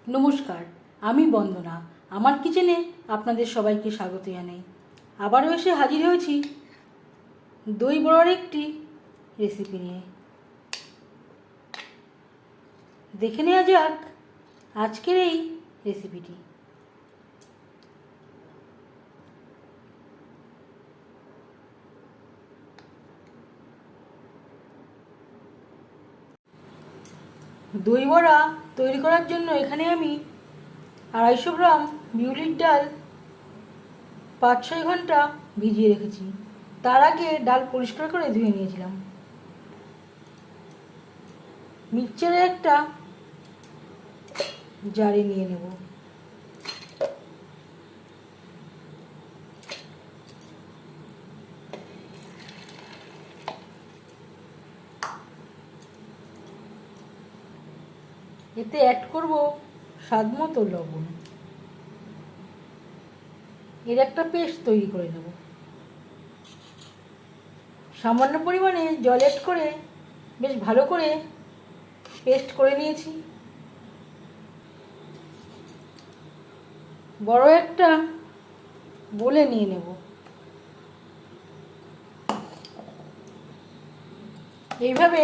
নমস্কার, আমি বন্দনা। আমার কিচেনে আপনাদের সবাইকে স্বাগত জানাই। আবারও এসে হাজির হয়েছি দই বড়ার একটি রেসিপি নিয়ে। দেখে নেওয়া যাক আজকের এই রেসিপিটি। দই বড়া তৈরি করার জন্য এখানে আমি 250 গ্রাম বিউলির ডাল 5-6 ঘন্টা ভিজিয়ে রেখেছি। তার আগে ডাল পরিষ্কার করে ধুয়ে নিয়েছিলাম। মিক্সচারে একটা জারে নিয়ে নেব। এতে অ্যাড করব স্বাদ মতো লবণ। এর একটা পেস্ট তৈরি করে নেব। সামান্য পরিমাণে জল অ্যাড করে বেশ ভালো করে পেস্ট করে নিয়েছি। বড় একটা বলে নিয়ে নেব। এইভাবে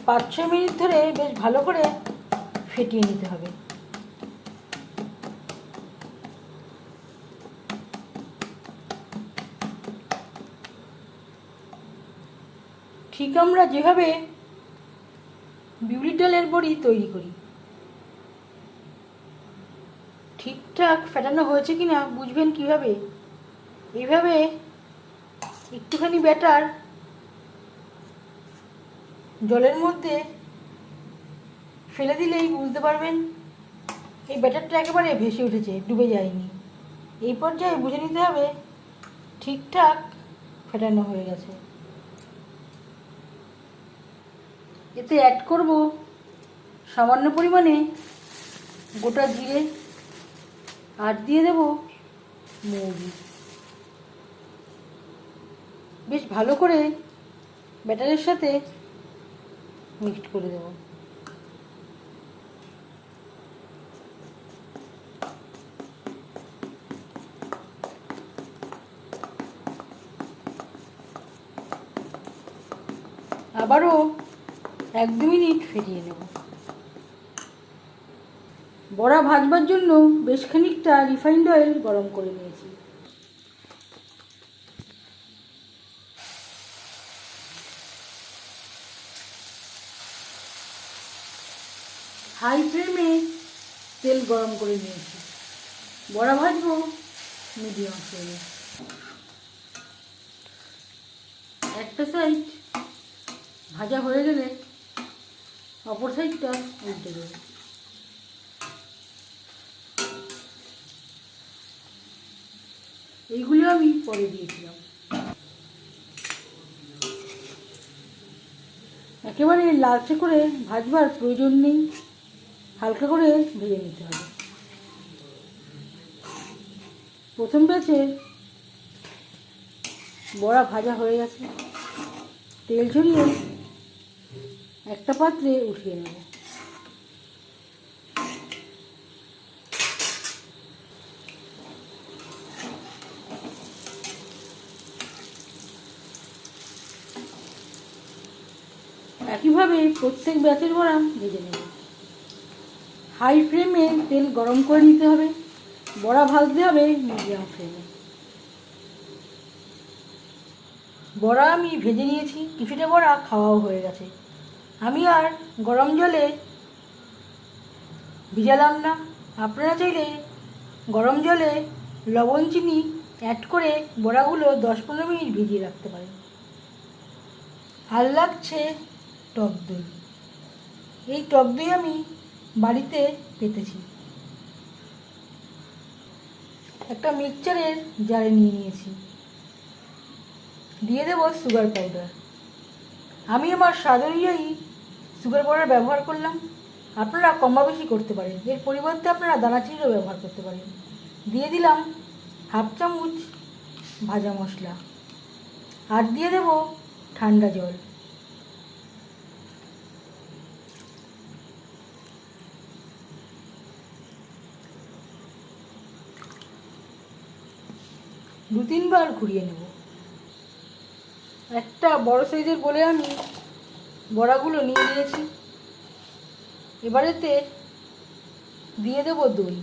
5-6 মিনিট ধরে বেশ ভালো করে ফেটিয়ে নিতে হবে। ঠিক আমরা যেভাবে বিউলির ডালের বড়ি তৈরি করি, ঠিকঠাক ফেটানো হয়েছে কিনা বুঝবেন কিভাবে? এইভাবে একটুখানি ব্যাটার জলের মধ্যে ফেলে দিলেই বুঝতে পারবেন এই ব্যাটারটা একেবারে ভেসে উঠেছে, ডুবে যায়নি। এই পর্যায়ে বুঝে নিতে হবে ঠিকঠাক ফেটানো হয়ে গেছে। এতে অ্যাড করব সামান্য পরিমাণে গোটা জিরে আর দিয়ে দেব মৌরি। বেশ ভালো করে ব্যাটারের সাথে মিক্সড করে দেব। আবারও 1-2 মিনিট ফেটিয়ে নেব। বড়া ভাজবার জন্য বেশ খানিকটা রিফাইন্ড অয়েল গরম করে নিয়েছি। হাই ফ্লেমে তেল গরম করে নিয়েছি। বড়া ভাজবো মিডিয়াম ফ্লেমে। একটা সাইড ভাজা হয়ে গেলে অপর সাইডটা উল্টে দেব। এইগুলো আমি পরে দিয়েছিলাম। একেবারে লালচে করে ভাজবার প্রয়োজন নেই, হালকা করে ভেজে নিতে হবে। প্রথম ব্যাচে বড়া ভাজা হয়ে গেছে। তেল ঝরিয়ে একটা পাত্রে উঠিয়ে নেব। একইভাবে প্রত্যেক ব্যাচের বড়া ভেজে নেব। হাই ফ্লেমে তেল গরম করে নিতে হবে। বড়া ভাজতে হবে মিডিয়াম ফ্লেমে। বড়া আমি ভেজে নিয়েছি, কিছুটা বড়া খাওয়াও হয়ে গেছে। আমি আর গরম জলে ভিজালাম না। আপনারা চাইলে গরম জলে লবণ চিনি অ্যাড করে বড়াগুলো 10-15 মিনিট ভিজিয়ে রাখতে পারেন। আর লাগছে টক দই। এই টক দই আমি বাড়িতে পেতেছি। একটা মিক্সচারের জারে নিয়ে নিয়েছি। দিয়ে দেব সুগার পাউডার। আমি আমার স্বাদ অনুযায়ী সুগার পাউডার ব্যবহার করলাম। আপনারা কম বেশি করতে পারেন। এর পরিবর্তে আপনারা দানাচিনিও ব্যবহার করতে পারেন। দিয়ে দিলাম 1/2 চামচ ভাজা মশলা আর দিয়ে দেব ঠান্ডা জল। 2-3 বার ঘুরিয়ে নেব। একটা বড় সাইজের বলে আমি বড়াগুলো নিয়ে নিয়েছি। এবারেতে দিয়ে দেব দই।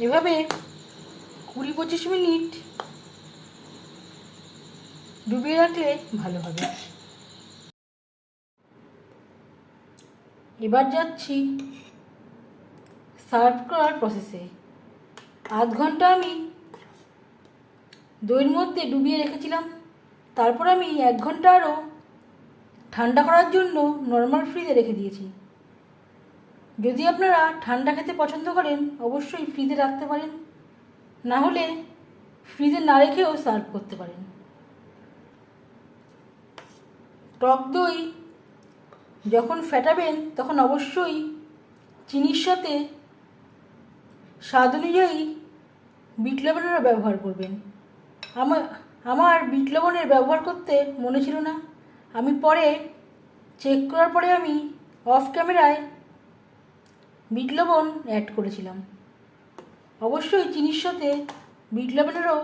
এভাবে 20-25 মিনিট ডুবিয়ে রাখলে ভালো হবে। এবার যাচ্ছি সার্ভ করার প্রসেসে। আধ ঘন্টা আমি দইয়ের মধ্যে ডুবিয়ে রেখেছিলাম। তারপর আমি 1 ঘন্টা আরও ঠান্ডা করার জন্য নর্মাল ফ্রিজে রেখে দিয়েছি। যদি আপনারা ঠান্ডা খেতে পছন্দ করেন অবশ্যই ফ্রিজে রাখতে পারেন, না হলে ফ্রিজে না রেখেও সার্ভ করতে পারেন। টক দই যখন ফেটাবেন তখন অবশ্যই চিনির সাথে স্বাদ অনুযায়ী বিট লবণেরও ব্যবহার করবেন। আমার বিট লবণের ব্যবহার করতে মনে ছিল না। আমি পরে চেক করার পরে আমি অফ ক্যামেরায় বিট লবণ অ্যাড করেছিলাম। অবশ্যই চিনির সাথে বিট লবণেরও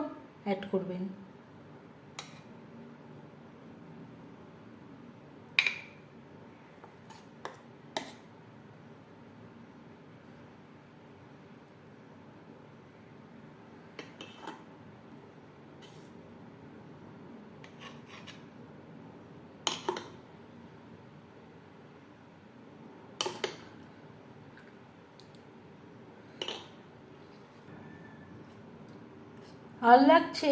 অ্যাড করবেন। আর লাগছে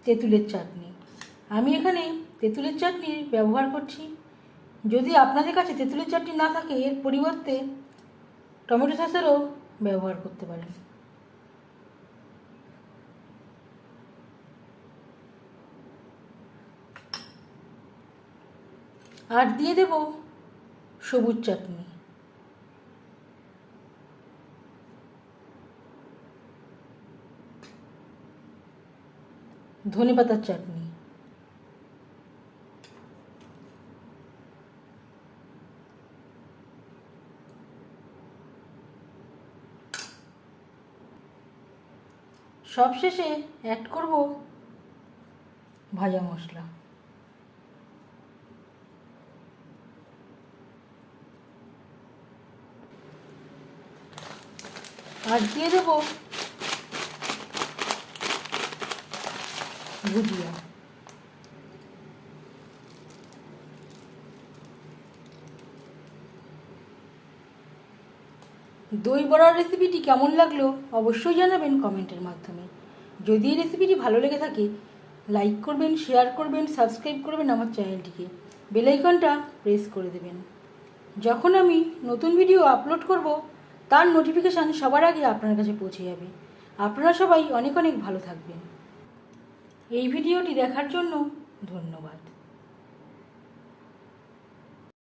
তেঁতুলের চাটনি। আমি এখানে তেঁতুলের চাটনির ব্যবহার করছি। যদি আপনাদের কাছে তেঁতুলের চাটনি না থাকে এর পরিবর্তে টমেটো সসেরও ব্যবহার করতে পারেন। আর দিয়ে দেব সবুজ চাটনি। ধনেপাতার চাটনি। সবশেষে অ্যাড করব ভাজা মশলা। আর দিয়ে দেব ভুজিয়া। দই বড়ার রেসিপিটি কেমন লাগলো অবশ্যই জানাবেন কমেন্টের মাধ্যমে। যদি এই রেসিপিটি ভালো লেগে থাকে লাইক করবেন, শেয়ার করবেন, সাবস্ক্রাইব করবেন আমার চ্যানেলটিকে, বেল আইকনটা প্রেস করে দেবেন। যখন আমি নতুন ভিডিও আপলোড করব তার নোটিফিকেশান সবার আগে আপনার কাছে পৌঁছে যাবে। আপনারা সবাই অনেক অনেক ভালো থাকবেন। এই ভিডিওটি দেখার জন্য ধন্যবাদ।